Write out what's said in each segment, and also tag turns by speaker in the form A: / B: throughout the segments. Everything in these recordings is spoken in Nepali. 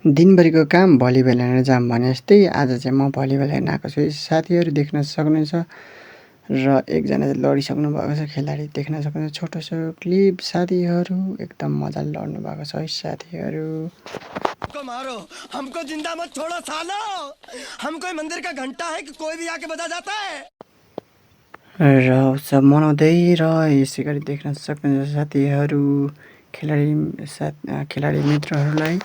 A: दिनभरिको काम भलिबल हेर्न जाऊँ भने जस्तै आज चाहिँ म भलिबल हेर्न आएको छु। साथीहरू देख्न सक्नुहुन्छ र एकजना चाहिँ लडिसक्नु भएको छ, खेलाडी देख्न सक्नुहुन्छ। छोटो सो क्लिप साथीहरू एकदम मजाले लड्नु भएको छ है साथीहरू।
B: हमको मारो, हमको जिंदा मत छोड़ो सालो। हम कोई मंदिर का घंटा है कि कोई भी आके बजा जाता है।
A: र उत्सव मनाउँदै र यसै गरी देख्न सक्नुहुन्छ साथीहरू खेलाडी मित्रहरूलाई।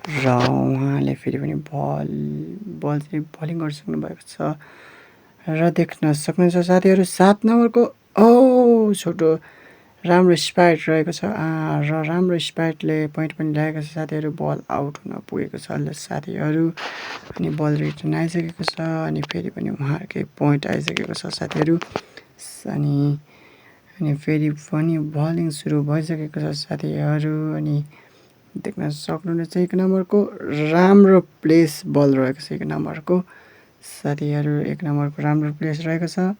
A: र उहाँले फेरि पनि बल चाहिँ बलिङ गरिसक्नु भएको छ र देख्न सक्नुहुन्छ साथीहरू 7 नम्बरको छोटो राम्रो स्पाइट रहेको छ र राम्रो स्पाइटले पोइन्ट पनि ल्याएको छ साथीहरू। बल आउट हुन पुगेको छ साथीहरू अनि बल रिटर्न आइसकेको छ अनि फेरि पनि उहाँहरूकै पोइन्ट आइसकेको छ साथीहरू। अनि फेरि पनि बलिङ सुरु भइसकेको छ साथीहरू अनि देख्न सक्नुहुन्छ 1 नम्बरको राम्रो प्लेस बल रहेको छ 1 नम्बरको साथीहरू। 1 नम्बरको राम्रो प्लेस रहेको छ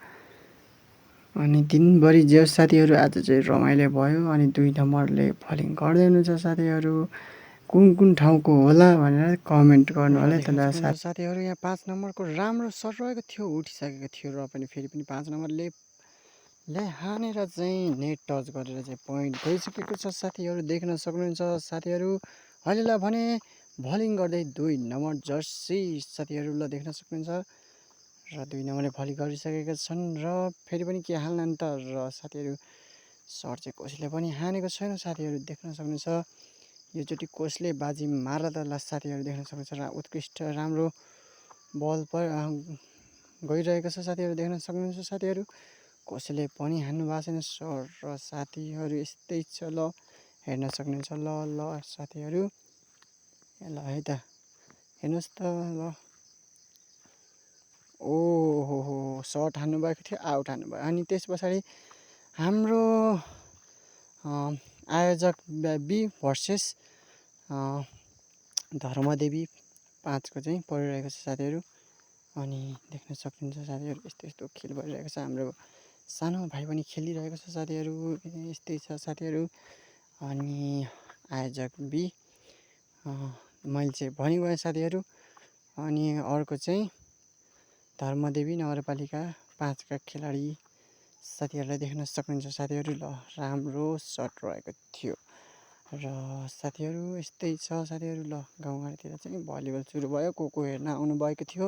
A: अनि दिनभरि जे साथीहरू आज चाहिँ रमाइलो भयो अनि 2 नम्बरले बलिङ गर्दै हुनुहुन्छ साथीहरू। कुन ठाउँको होला भनेर कमेन्ट गर्नु होला है साथीहरू। यहाँ 5 नम्बरको राम्रो सर्ट रहेको थियो, उठिसकेको थियो र पनि फेरि पनि 5 नम्बरले हानेर चाहिँ नेट टच गरेर चाहिँ पोइन्ट गइसकेको छ साथीहरू। देख्न सक्नुहुन्छ साथीहरू। अहिले भने बलिङ गर्दै 2 नम्बर जर्सी साथीहरू ल देख्न सक्नुहुन्छ र 2 नम्बरले भली गरिसकेका छन् र फेरि पनि के हाल्न नि त र साथीहरू। सर्ट चाहिँ कसैले पनि हानेको छैन साथीहरू देख्न सक्नुहुन्छ। योचोटि कसले बाजी मार्ला त साथीहरू देख्न सक्नुहुन्छ र उत्कृष्ट राम्रो बल गइरहेको छ साथीहरू देख्न सक्नुहुन्छ साथीहरू। कसैले पनि हान्नु भएको छैन सर्ट र साथीहरू यस्तै छ ल हेर्न सक्नुहुन्छ ल साथीहरू। ल है त हेर्नुहोस् त ल ओहो सर्ट हान्नु भएको थियो, आउट हान्नुभयो अनि त्यस पछाडि हाम्रो आयोजक बी भर्सेस धर्मदेवी 5 को चाहिँ परिरहेको छ साथीहरू अनि देख्न सक्नुहुन्छ साथीहरू। यस्तो खेल भइरहेको छ। हाम्रो सानो भाइ पनि खेलिरहेको छ साथीहरू। यस्तै छ साथीहरू अनि आयोजक बी मैले चाहिँ भनिगएँ साथीहरू अनि अर्को चाहिँ धर्मदेवी नगरपालिका 5 का खेलाडी साथीहरूलाई देख्न सक्नुहुन्छ साथीहरू। ल राम्रो सर्ट रहेको थियो र साथीहरू यस्तै छ साथीहरू। ल गाउँघरतिर चाहिँ भलिबल सुरु भयो, को हेर्न आउनुभएको थियो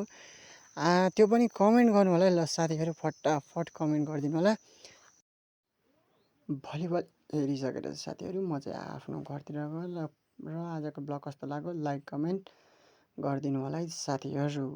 A: त्यो पनि कमेन्ट गर्नु होला है ल साथीहरू। फटाफट कमेन्ट गरिदिनु होला। भलिबल हेरिसकेर साथीहरू म चाहिँ आफ्नो घरतिर गएँ र आजको ब्लग कस्तो लाग्यो लाइक कमेन्ट गरिदिनु होला है साथीहरू।